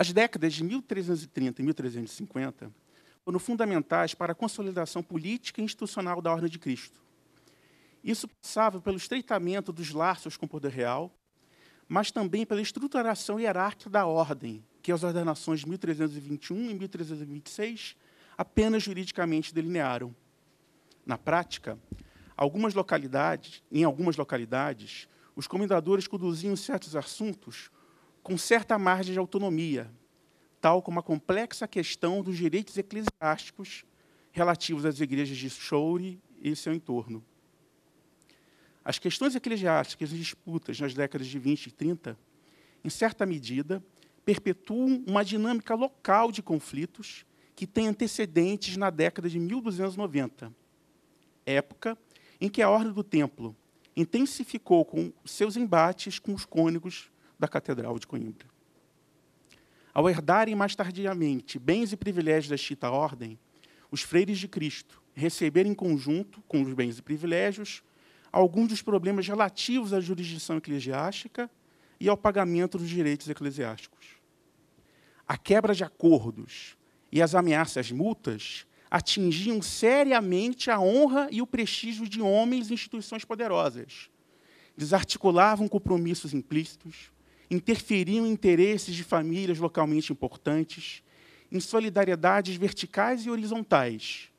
As décadas de 1330 e 1350 foram fundamentais para a consolidação política e institucional da Ordem de Cristo. Isso passava pelo estreitamento dos laços com o poder real, mas também pela estruturação hierárquica da Ordem, que as ordenações de 1321 e 1326 apenas juridicamente delinearam. Na prática, em algumas localidades, os comendadores conduziam certos assuntos com certa margem de autonomia, tal como a complexa questão dos direitos eclesiásticos relativos às igrejas de Soure e seu entorno. As questões eclesiásticas em disputas nas décadas de 20 e 30, em certa medida, perpetuam uma dinâmica local de conflitos que tem antecedentes na década de 1290, época em que a Ordem do Templo intensificou com seus embates com os cônegos da Catedral de Coimbra. Ao herdarem mais tardiamente bens e privilégios da extinta ordem, os freires de Cristo receberam em conjunto com os bens e privilégios alguns dos problemas relativos à jurisdição eclesiástica e ao pagamento dos direitos eclesiásticos. A quebra de acordos e as ameaças multas atingiam seriamente a honra e o prestígio de homens e instituições poderosas, desarticulavam compromissos implícitos, interferiam em interesses de famílias localmente importantes, em solidariedades verticais e horizontais,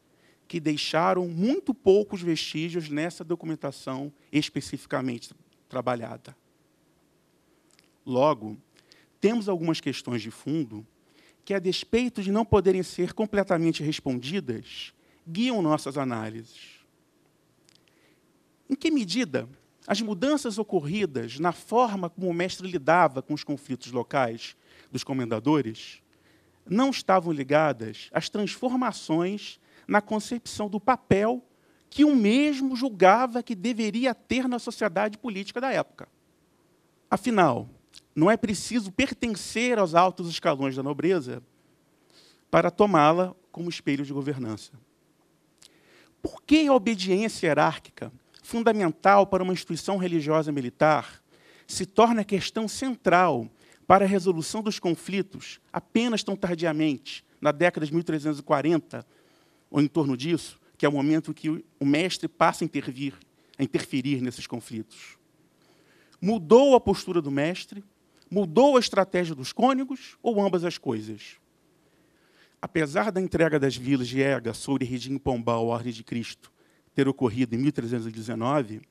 que deixaram muito poucos vestígios nessa documentação especificamente trabalhada. Logo, temos algumas questões de fundo que, a despeito de não poderem ser completamente respondidas, guiam nossas análises. Em que medida as mudanças ocorridas na forma como o mestre lidava com os conflitos locais dos comendadores não estavam ligadas às transformações na concepção do papel que o mesmo julgava que deveria ter na sociedade política da época? Afinal, não é preciso pertencer aos altos escalões da nobreza para tomá-la como espelho de governança. Por que a obediência hierárquica, fundamental para uma instituição religiosa militar, se torna a questão central para a resolução dos conflitos apenas tão tardiamente, na década de 1340, ou em torno disso, que é o momento que o mestre passa a interferir nesses conflitos? Mudou a postura do mestre? Mudou a estratégia dos cônegos? Ou ambas as coisas? Apesar da entrega das vilas de Ega, Soure, Redim e Pombal à Ordem de Cristo ter ocorrido em 1319,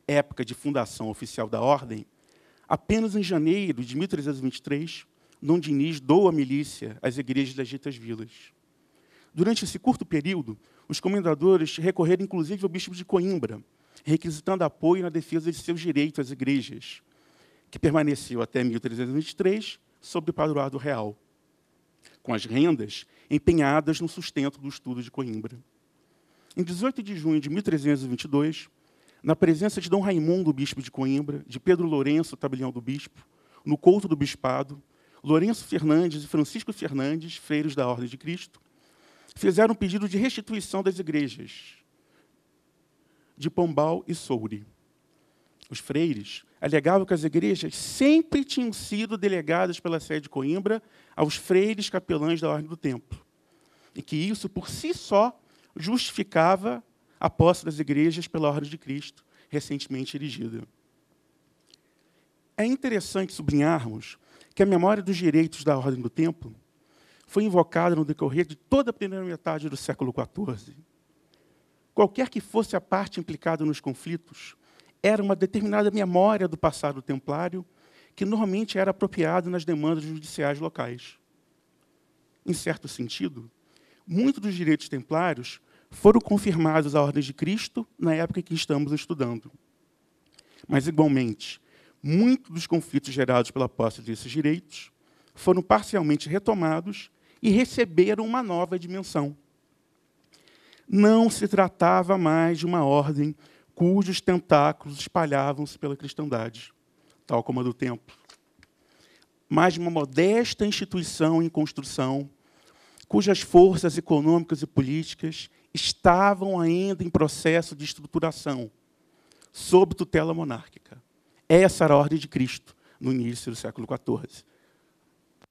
época de fundação oficial da Ordem, apenas em janeiro de 1323, Dom Dinis doa a milícia às igrejas das ditas vilas. Durante esse curto período, os comendadores recorreram inclusive ao bispo de Coimbra, requisitando apoio na defesa de seus direitos às igrejas, que permaneceu até 1323 sob o padroado real, com as rendas empenhadas no sustento do estudo de Coimbra. Em 18 de junho de 1322, na presença de Dom Raimundo, bispo de Coimbra, de Pedro Lourenço, tabelião do bispo, no couto do bispado, Lourenço Fernandes e Francisco Fernandes, freiros da Ordem de Cristo, fizeram um pedido de restituição das igrejas de Pombal e Soure. Os freires alegavam que as igrejas sempre tinham sido delegadas pela sede de Coimbra aos freires capelães da Ordem do Templo, e que isso, por si só, justificava a posse das igrejas pela Ordem de Cristo, recentemente erigida. É interessante sublinharmos que a memória dos direitos da Ordem do Templo foi invocada no decorrer de toda a primeira metade do século XIV. Qualquer que fosse a parte implicada nos conflitos, era uma determinada memória do passado templário que normalmente era apropriada nas demandas judiciais locais. Em certo sentido, muitos dos direitos templários foram confirmados à Ordem de Cristo na época em que estamos estudando. Mas, igualmente, muitos dos conflitos gerados pela posse desses direitos foram parcialmente retomados e receberam uma nova dimensão. não se tratava mais de uma ordem cujos tentáculos espalhavam-se pela cristandade, tal como a do templo, mas de uma modesta instituição em construção, cujas forças econômicas e políticas estavam ainda em processo de estruturação, sob tutela monárquica. Essa era a ordem de Cristo, no início do século XIV.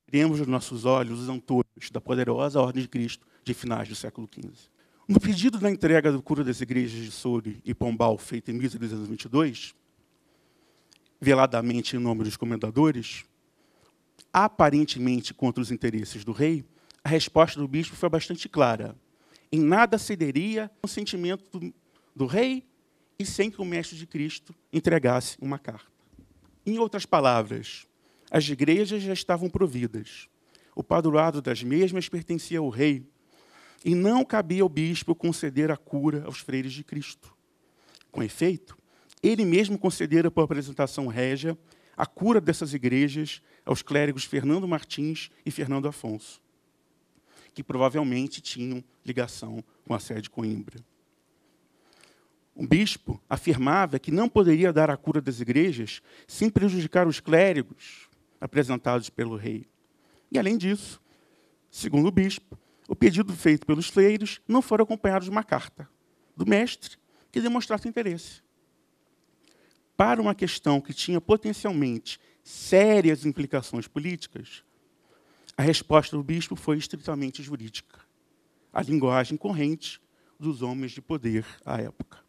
Vemos nos nossos olhos os antônios da poderosa ordem de Cristo de finais do século XV. No pedido da entrega do cura das igrejas de Soure e Pombal, feito em 1322, veladamente em nome dos comendadores, aparentemente contra os interesses do rei, a resposta do bispo foi bastante clara. Em nada cederia ao sentimento do rei e sem que o mestre de Cristo entregasse uma carta. Em outras palavras, as igrejas já estavam providas. O padroado das mesmas pertencia ao rei e não cabia ao bispo conceder a cura aos freires de Cristo. Com efeito, ele mesmo concedera por apresentação régia a cura dessas igrejas aos clérigos Fernando Martins e Fernando Afonso, que provavelmente tinham ligação com a sé de Coimbra. O bispo afirmava que não poderia dar a cura das igrejas sem prejudicar os clérigos apresentados pelo rei. E, além disso, segundo o bispo, o pedido feito pelos freiros não foi acompanhado de uma carta do mestre que demonstrasse interesse. Para uma questão que tinha potencialmente sérias implicações políticas, a resposta do bispo foi estritamente jurídica, a linguagem corrente dos homens de poder à época.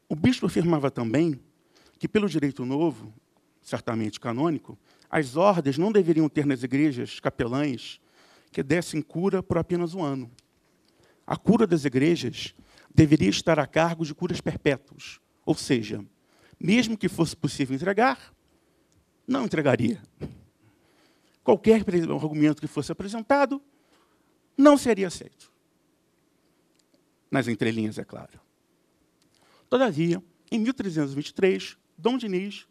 O bispo afirmava também que, pelo direito novo, certamente canônico, as ordens não deveriam ter nas igrejas capelães que dessem cura por apenas um ano. A cura das igrejas deveria estar a cargo de curas perpétuas, ou seja, mesmo que fosse possível entregar, não entregaria. Qualquer argumento que fosse apresentado não seria aceito. Nas entrelinhas, é claro. Todavia, em 1323, Dom Dinis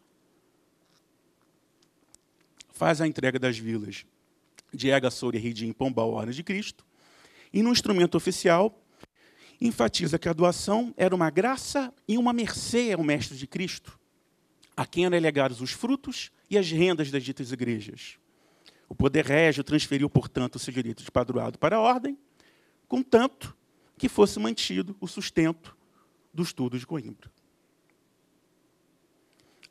faz a entrega das vilas de Ega, Soure, Ridim e Pombal, Ordem de Cristo, e, no instrumento oficial, enfatiza que a doação era uma graça e uma mercê ao Mestre de Cristo, a quem eram legados os frutos e as rendas das ditas igrejas. O poder régio transferiu, portanto, o seu direito de padroado para a ordem, contanto que fosse mantido o sustento do estudo de Coimbra.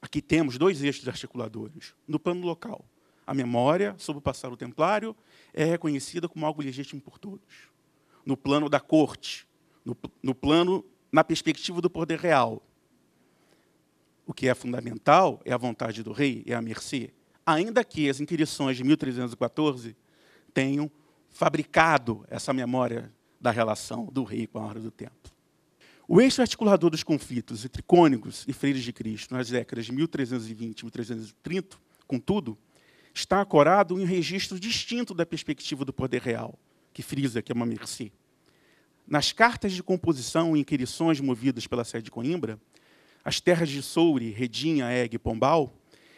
Aqui temos dois eixos articuladores. No plano local, a memória sobre o passado templário é reconhecida como algo legítimo por todos. No plano da corte, na perspectiva do poder real, o que é fundamental é a vontade do rei, é a mercê, ainda que as inquirições de 1314 tenham fabricado essa memória da relação do rei com a ordem do templo. O eixo articulador dos conflitos entre cônegos e freires de Cristo nas décadas de 1320 e 1330, contudo, está ancorado em um registro distinto da perspectiva do poder real, que frisa que é uma mercê. Nas cartas de composição e inquirições movidas pela sé de Coimbra, as terras de Soure, Redinha, Ega e Pombal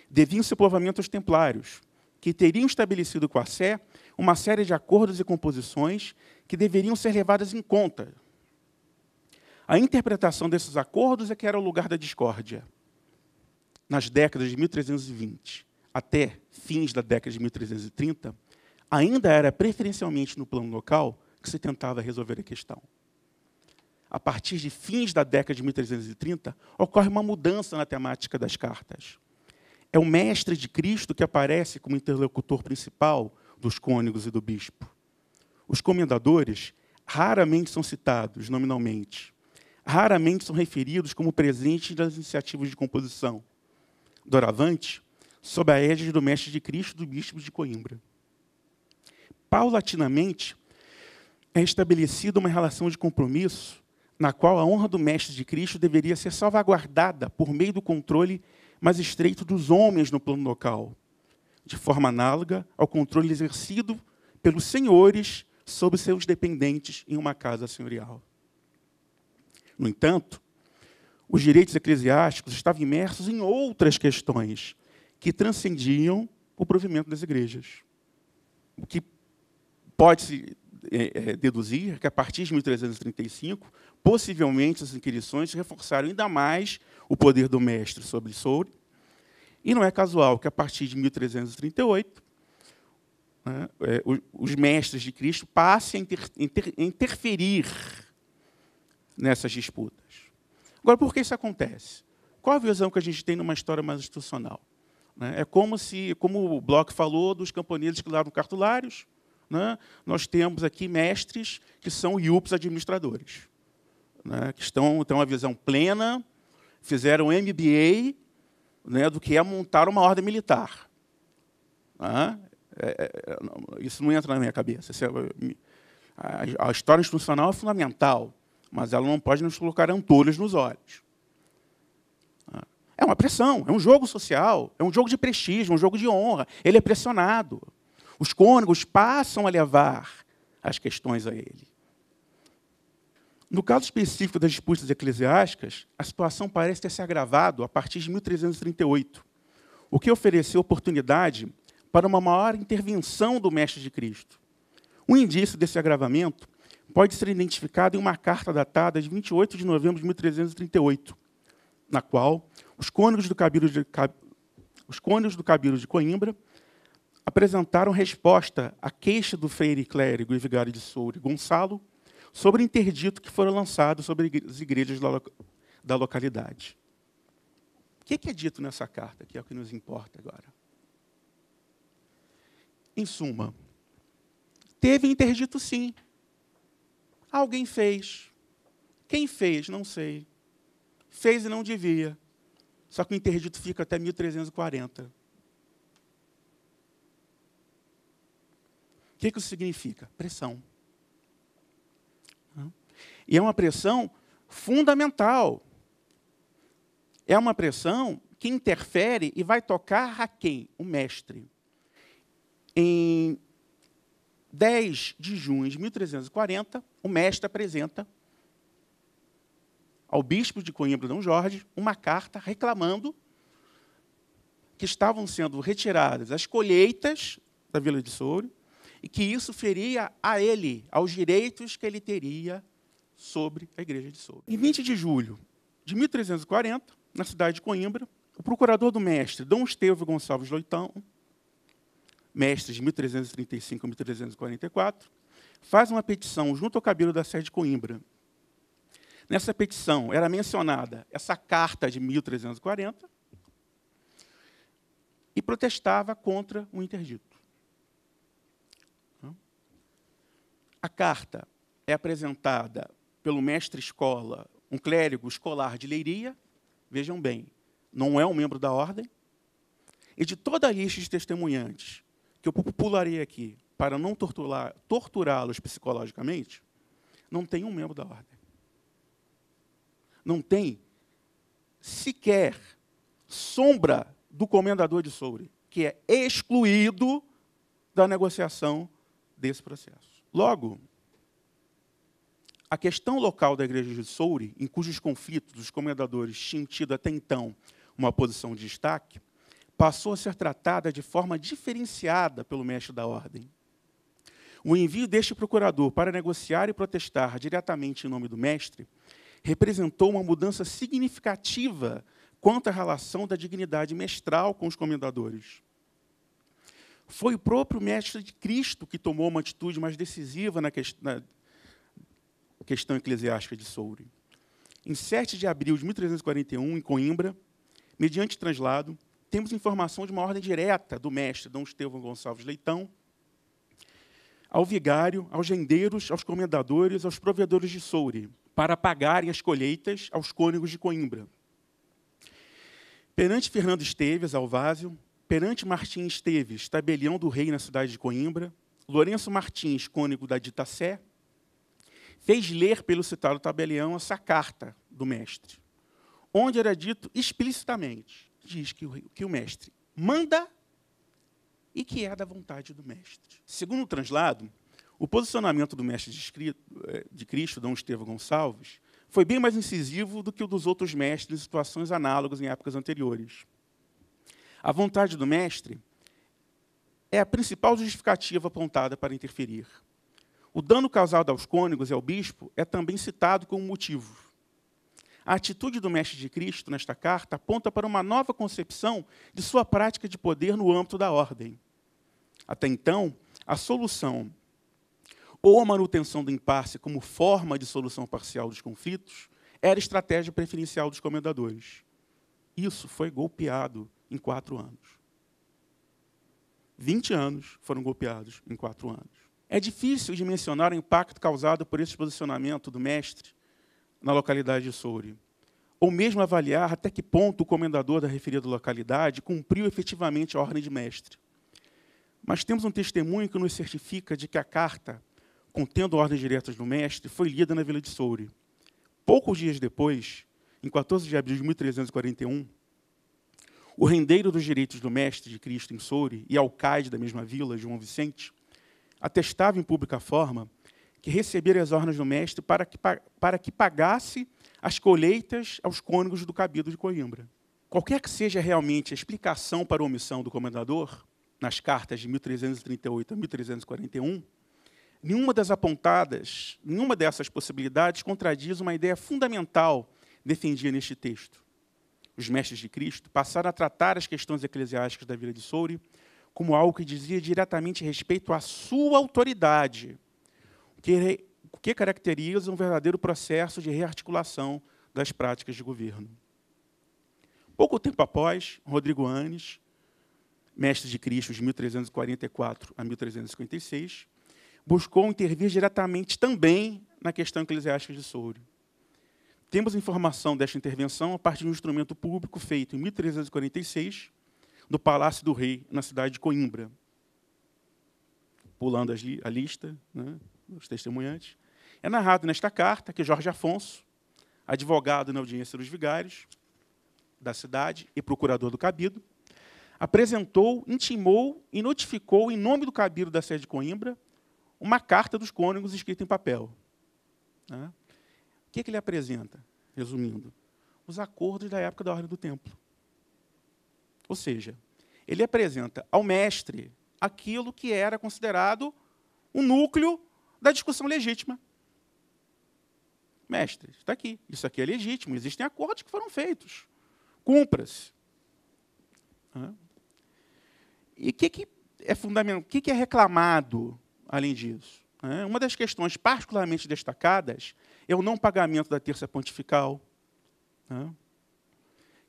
deviam seu povoamento aos templários, que teriam estabelecido com a sé uma série de acordos e composições que deveriam ser levadas em conta. A interpretação desses acordos é que era o lugar da discórdia. Nas décadas de 1320 até fins da década de 1330, ainda era preferencialmente no plano local que se tentava resolver a questão. A partir de fins da década de 1330, ocorre uma mudança na temática das cartas. É o mestre de Cristo que aparece como interlocutor principal dos cônegos e do bispo. Os comendadores raramente são citados nominalmente, raramente são referidos como presentes das iniciativas de composição. Doravante, sob a égide do mestre de Cristo e do bispo de Coimbra. Paulatinamente, é estabelecida uma relação de compromisso na qual a honra do mestre de Cristo deveria ser salvaguardada por meio do controle mais estreito dos homens no plano local, de forma análoga ao controle exercido pelos senhores sobre seus dependentes em uma casa senhorial. No entanto, os direitos eclesiásticos estavam imersos em outras questões que transcendiam o provimento das igrejas. O que pode-se deduzir que, a partir de 1335, possivelmente as inquirições reforçaram ainda mais o poder do mestre sobre Soure, e não é casual que, a partir de 1338, os mestres de Cristo passem a interferir nessas disputas. Agora, por que isso acontece? Qual a visão que a gente tem numa história mais institucional? É como o Bloch falou dos camponeses que lavam cartulários, nós temos aqui mestres que são IUPs administradores, que têm uma visão plena, fizeram MBA, do que é montar uma ordem militar. Isso não entra na minha cabeça. A história institucional é fundamental, mas ela não pode nos colocar antolhas nos olhos. É uma pressão, é um jogo social, é um jogo de prestígio, um jogo de honra. Ele é pressionado. Os cônegos passam a levar as questões a ele. No caso específico das disputas eclesiásticas, a situação parece ter se agravado a partir de 1338, o que ofereceu oportunidade para uma maior intervenção do Mestre de Cristo. Um indício desse agravamento pode ser identificado em uma carta datada de 28 de novembro de 1338, na qual os cônegos do Cabildo de Coimbra apresentaram resposta à queixa do freire clérigo e vigário de Soure, Gonçalo, sobre o interdito que fora lançado sobre as igrejas da localidade. O que é dito nessa carta, que é o que nos importa agora? Em suma, teve interdito, sim. Alguém fez. Quem fez? Não sei. Fez e não devia. Só que o interdito fica até 1340. O que isso significa? Pressão. E é uma pressão fundamental. É uma pressão que interfere e vai tocar a quem? O mestre. Em 10 de junho de 1340, o mestre apresenta ao bispo de Coimbra, D. Jorge, uma carta reclamando que estavam sendo retiradas as colheitas da Vila de Soure e que isso feria a ele, aos direitos que ele teria sobre a igreja de Soure. Em 20 de julho de 1340, na cidade de Coimbra, o procurador do mestre, Dom Estevão Gonçalves Leitão, mestre de 1335 a 1344, faz uma petição junto ao Cabildo da Sé de Coimbra. Nessa petição era mencionada essa carta de 1340 e protestava contra o interdito. A carta é apresentada pelo mestre-escola, um clérigo escolar de Leiria, vejam bem, não é um membro da ordem, e de toda a lista de testemunhantes que eu popularei aqui para não torturá-los psicologicamente, não tem um membro da ordem. Não tem sequer sombra do comendador de Soure, que é excluído da negociação desse processo. Logo, a questão local da igreja de Soure, em cujos conflitos os comendadores tinham tido até então uma posição de destaque, passou a ser tratada de forma diferenciada pelo mestre da ordem. O envio deste procurador para negociar e protestar diretamente em nome do mestre representou uma mudança significativa quanto à relação da dignidade mestral com os comendadores. Foi o próprio mestre de Cristo que tomou uma atitude mais decisiva na questão eclesiástica de Soure. Em 7 de abril de 1341, em Coimbra, mediante translado, temos informação de uma ordem direta do mestre Dom Estevão Gonçalves Leitão ao vigário, aos gendeiros, aos comendadores, aos provedores de Soure, para pagarem as colheitas aos cônegos de Coimbra. Perante Fernando Esteves, Alvásio, perante Martim Esteves, tabelião do rei na cidade de Coimbra, Lourenço Martins, cônego da dita Sé, fez ler pelo citado tabelião essa carta do mestre, onde era dito explicitamente, diz que o mestre manda e que é da vontade do mestre. Segundo o translado, o posicionamento do mestre de Cristo, Dom Estevão Gonçalves, foi bem mais incisivo do que o dos outros mestres em situações análogas em épocas anteriores. A vontade do mestre é a principal justificativa apontada para interferir. O dano causado aos cônegos e ao bispo é também citado como motivo. A atitude do Mestre de Cristo, nesta carta, aponta para uma nova concepção de sua prática de poder no âmbito da ordem. Até então, a solução ou a manutenção do impasse como forma de solução parcial dos conflitos era a estratégia preferencial dos comendadores. Isso foi golpeado em 4 anos. 20 anos foram golpeados em 4 anos. É difícil de mencionar o impacto causado por esse posicionamento do mestre na localidade de Soure, ou mesmo avaliar até que ponto o comendador da referida localidade cumpriu efetivamente a ordem de mestre. Mas temos um testemunho que nos certifica de que a carta, contendo ordens diretas do mestre, foi lida na vila de Soure. Poucos dias depois, em 14 de abril de 1341, o rendeiro dos direitos do Mestre de Cristo em Soure e alcaide da mesma vila, João Vicente, atestava em pública forma que recebera as ordens do Mestre para que pagasse as colheitas aos cônegos do cabido de Coimbra. Qualquer que seja realmente a explicação para a omissão do comendador, nas cartas de 1338 a 1341, nenhuma dessas possibilidades contradiz uma ideia fundamental defendida neste texto. Os mestres de Cristo passaram a tratar as questões eclesiásticas da vila de Soure como algo que dizia diretamente respeito à sua autoridade, o que caracteriza um verdadeiro processo de rearticulação das práticas de governo. Pouco tempo após, Rodrigo Anes, mestre de Cristo de 1344 a 1356, buscou intervir diretamente também na questão eclesiástica de Soure. Temos informação desta intervenção a partir de um instrumento público feito em 1346, no Palácio do Rei, na cidade de Coimbra. Pulando a lista, né, dos testemunhantes. É narrado nesta carta que Jorge Afonso, advogado na audiência dos vigários da cidade e procurador do cabido, apresentou, intimou e notificou, em nome do cabido da sede de Coimbra, uma carta dos cônegos escrita em papel. Né? O que ele apresenta, resumindo? Os acordos da época da Ordem do Templo. Ou seja, ele apresenta ao mestre aquilo que era considerado o núcleo da discussão legítima. Mestre, está aqui. Isso aqui é legítimo. Existem acordos que foram feitos. Cumpra-se. E o que é fundamental? O que é reclamado, além disso? Uma das questões particularmente destacadas é o não pagamento da terça pontifical,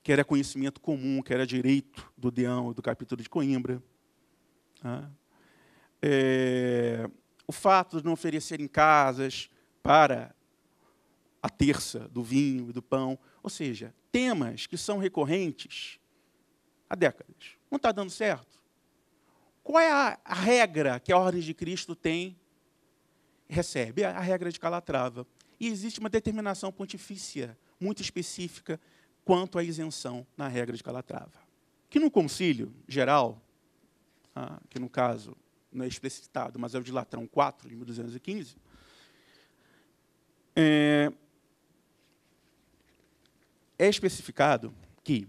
que era conhecimento comum, que era direito do deão e do capítulo de Coimbra. O fato de não oferecerem casas para a terça do vinho e do pão, ou seja, temas que são recorrentes há décadas. Não está dando certo? Qual é a regra que a Ordem de Cristo recebe? A regra de Calatrava. E existe uma determinação pontifícia muito específica quanto à isenção na regra de Calatrava. Que no Concílio Geral, que no caso não é explicitado, mas é o de Latrão IV, de 1215, é especificado que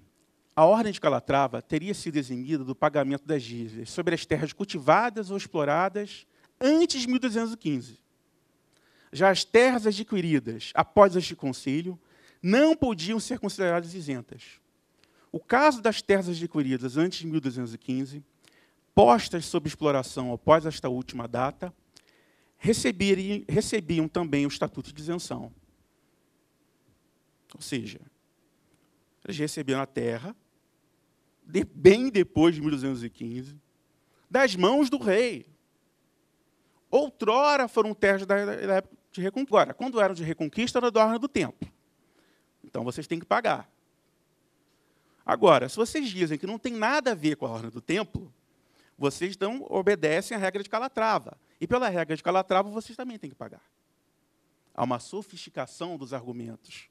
a Ordem de Calatrava teria sido eximida do pagamento das dívidas sobre as terras cultivadas ou exploradas antes de 1215. Já as terras adquiridas após este concílio não podiam ser consideradas isentas. O caso das terras adquiridas antes de 1215, postas sob exploração após esta última data, recebiam também o estatuto de isenção. Ou seja, eles receberam a terra, bem depois de 1215, das mãos do rei. Outrora foram terras da época de Reconquista. Agora, quando eram de Reconquista, era da Ordem do Templo. Então, vocês têm que pagar. Agora, se vocês dizem que não tem nada a ver com a Ordem do Templo, vocês então obedecem à regra de Calatrava. E, pela regra de Calatrava, vocês também têm que pagar. Há uma sofisticação dos argumentos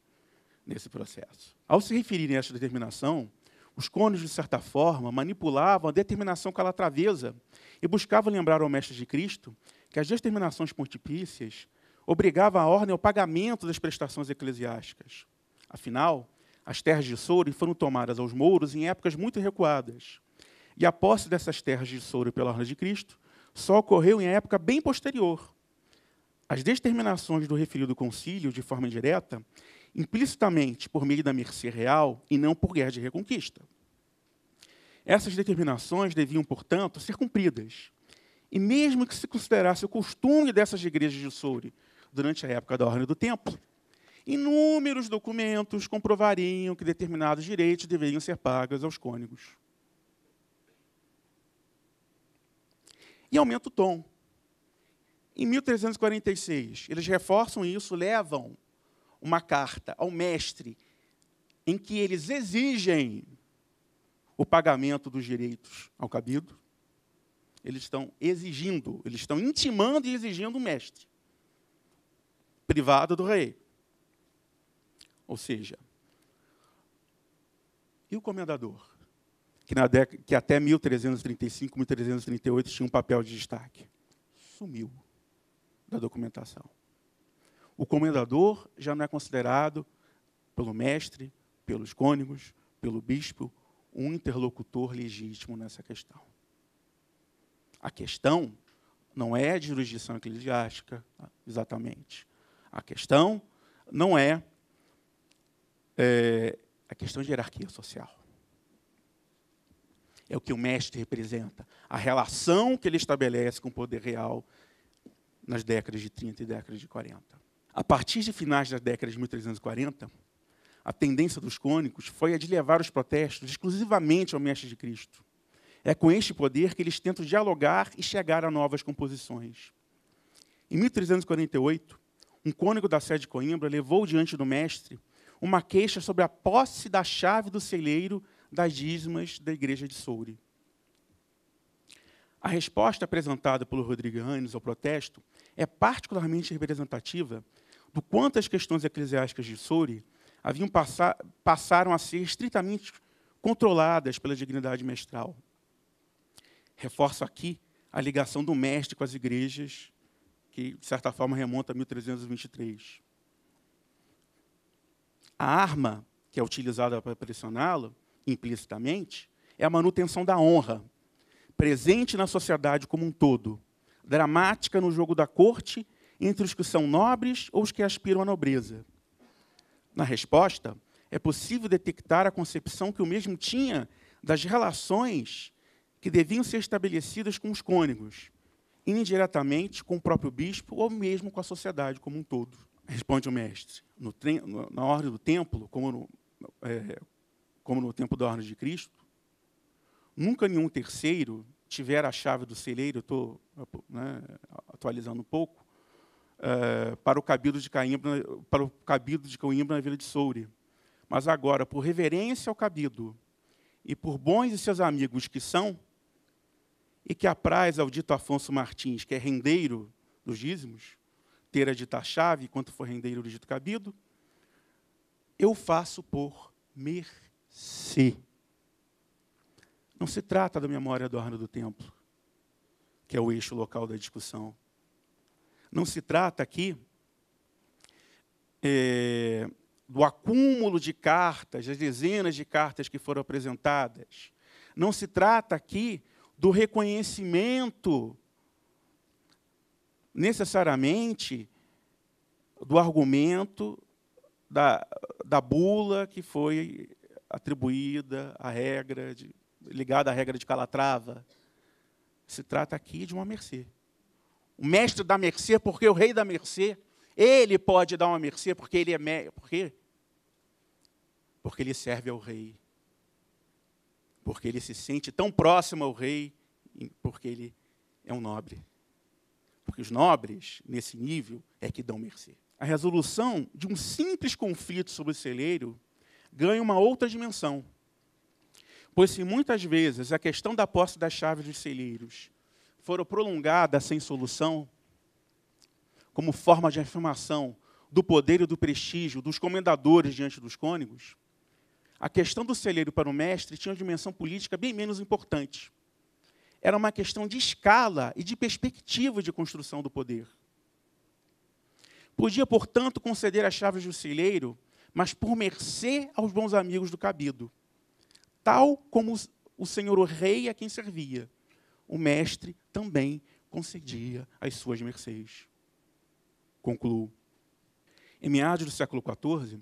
nesse processo. Ao se referirem a esta determinação, os cônegos, de certa forma, manipulavam a determinação calatravesa e buscavam lembrar ao Mestre de Cristo que as determinações pontifícias obrigavam a ordem ao pagamento das prestações eclesiásticas. Afinal, as terras de Soure foram tomadas aos mouros em épocas muito recuadas. E a posse dessas terras de Soure pela Ordem de Cristo só ocorreu em época bem posterior. as determinações do referido concílio, de forma indireta, implicitamente por meio da mercê real e não por guerra de reconquista. Essas determinações deviam, portanto, ser cumpridas. E mesmo que se considerasse o costume dessas igrejas de Soure durante a época da Ordem do Templo, inúmeros documentos comprovariam que determinados direitos deveriam ser pagos aos cônegos. E aumenta o tom. Em 1346, eles reforçam isso, levam uma carta ao mestre em que eles exigem o pagamento dos direitos ao cabido. Eles estão exigindo, eles estão intimando e exigindo o mestre, privado do rei. Ou seja, e o comendador, que até 1335, 1338 tinha um papel de destaque? Sumiu da documentação. O comendador já não é considerado, pelo mestre, pelos cônegos, pelo bispo, um interlocutor legítimo nessa questão. A questão não é de jurisdição eclesiástica, exatamente. A questão não é a questão de hierarquia social. É o que o mestre representa, a relação que ele estabelece com o poder real nas décadas de 30 e décadas de 40. A partir de finais das décadas de 1340, a tendência dos cônegos foi a de levar os protestos exclusivamente ao mestre de Cristo. É com este poder que eles tentam dialogar e chegar a novas composições. Em 1348, um cônego da Sé de Coimbra levou diante do mestre uma queixa sobre a posse da chave do celeiro das dízimas da igreja de Soure. A resposta apresentada pelo Rodrigo Annes ao protesto é particularmente representativa do quanto as questões eclesiásticas de Soure passaram a ser estritamente controladas pela dignidade mestral. Reforço aqui a ligação do mestre com as igrejas, que, de certa forma, remonta a 1323. A arma que é utilizada para pressioná-lo, implicitamente, é a manutenção da honra, presente na sociedade como um todo, dramática no jogo da corte entre os que são nobres ou os que aspiram à nobreza. Na resposta, é possível detectar a concepção que o mesmo tinha das relações que deviam ser estabelecidas com os cônegos, indiretamente com o próprio bispo ou mesmo com a sociedade como um todo. Responde o mestre. Na ordem do templo, como no tempo da ordem de Cristo, nunca nenhum terceiro tivera a chave do celeiro, estou atualizando um pouco, para o cabido de Coimbra na Vila de Soure. Mas agora, por reverência ao cabido e por bons e seus amigos que são, e que apraz ao dito Afonso Martins, que é rendeiro dos dízimos, ter a dita chave, enquanto for rendeiro do dito cabido, eu faço por mercê. Não se trata da memória da ordem do templo, que é o eixo local da discussão. Não se trata aqui do acúmulo de cartas, das dezenas de cartas que foram apresentadas. Não se trata aqui do reconhecimento, necessariamente, do argumento da bula que foi atribuída à regra, ligada à regra de Calatrava. Se trata aqui de uma mercê. O mestre dá mercê porque o rei dá mercê. Ele pode dar uma mercê porque ele é por quê? Porque ele serve ao rei. Porque ele se sente tão próximo ao rei, porque ele é um nobre. Porque os nobres, nesse nível, é que dão mercê. A resolução de um simples conflito sobre o celeiro ganha uma outra dimensão. Pois se muitas vezes a questão da posse das chaves dos celeiros for prolongada sem solução, como forma de afirmação do poder e do prestígio dos comendadores diante dos cônegos, a questão do celeiro para o mestre tinha uma dimensão política bem menos importante. Era uma questão de escala e de perspectiva de construção do poder. Podia, portanto, conceder as chaves do celeiro, mas por mercê aos bons amigos do cabido, tal como o senhor o rei a quem servia. O mestre também concedia as suas mercês. Concluo. Em meados do século XIV,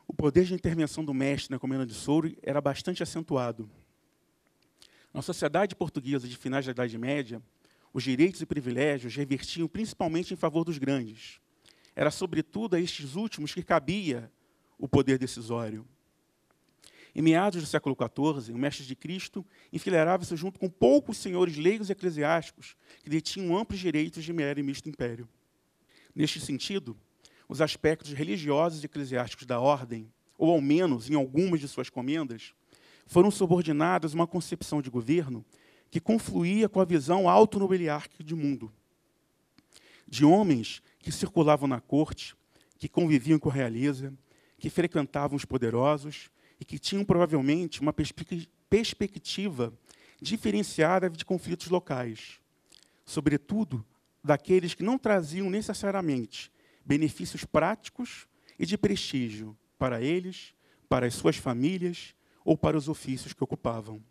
o poder de intervenção do mestre na encomenda de Soure era bastante acentuado. Na sociedade portuguesa de finais da Idade Média, os direitos e privilégios revertiam principalmente em favor dos grandes. Era, sobretudo, a estes últimos que cabia o poder decisório. Em meados do século XIV, o mestre de Cristo enfileirava-se junto com poucos senhores leigos e eclesiásticos que detinham amplos direitos de mero e misto império. Neste sentido, os aspectos religiosos e eclesiásticos da ordem, ou ao menos em algumas de suas comendas, foram subordinados a uma concepção de governo que confluía com a visão autonobiliárquica de mundo. De homens que circulavam na corte, que conviviam com a realeza, que frequentavam os poderosos e que tinham provavelmente uma perspectiva diferenciada de conflitos locais, sobretudo daqueles que não traziam necessariamente benefícios práticos e de prestígio para eles, para as suas famílias ou para os ofícios que ocupavam.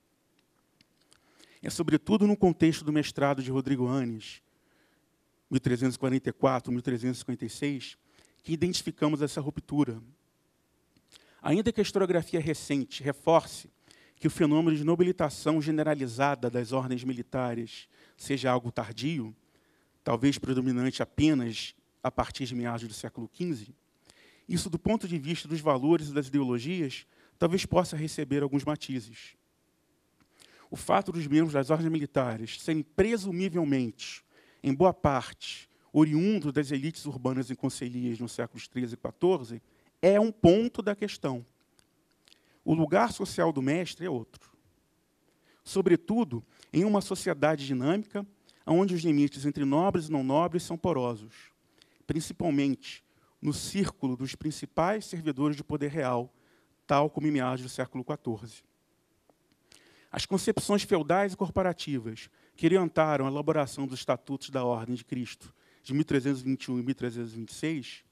É sobretudo no contexto do mestrado de Rodrigo Anes, 1344-1356, que identificamos essa ruptura. Ainda que a historiografia recente reforce que o fenômeno de nobilitação generalizada das ordens militares seja algo tardio, talvez predominante apenas a partir de meados do século XV, isso, do ponto de vista dos valores e das ideologias, talvez possa receber alguns matizes. O fato dos membros das ordens militares serem presumivelmente, em boa parte, oriundos das elites urbanas e concelhias nos séculos XIII e XIV, é um ponto da questão. O lugar social do mestre é outro. Sobretudo, em uma sociedade dinâmica, onde os limites entre nobres e não nobres são porosos, principalmente no círculo dos principais servidores de poder real, tal como em meados do século XIV. As concepções feudais e corporativas que orientaram a elaboração dos Estatutos da Ordem de Cristo de 1321 e 1326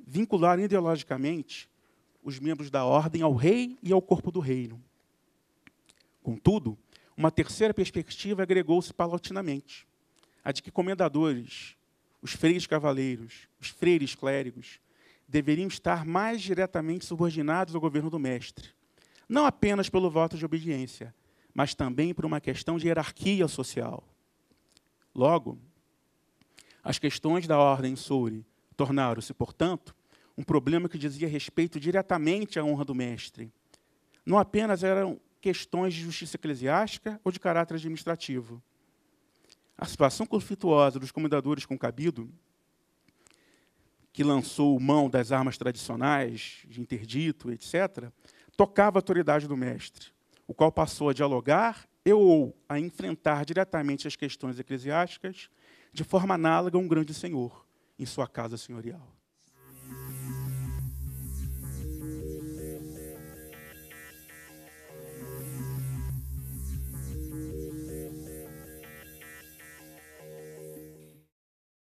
vincularam ideologicamente os membros da ordem ao rei e ao corpo do reino. Contudo, uma terceira perspectiva agregou-se paulatinamente, a de que comendadores, os freires cavaleiros, os freires clérigos, deveriam estar mais diretamente subordinados ao governo do mestre, não apenas pelo voto de obediência, mas também por uma questão de hierarquia social. Logo, as questões da ordem Soure tornaram-se, portanto, um problema que dizia respeito diretamente à honra do mestre. Não apenas eram questões de justiça eclesiástica ou de caráter administrativo. A situação conflituosa dos comendadores concabido, que lançou mão das armas tradicionais, de interdito, etc., tocava a autoridade do mestre, o qual passou a dialogar ou a enfrentar diretamente as questões eclesiásticas de forma análoga a um grande senhor em sua casa senhorial.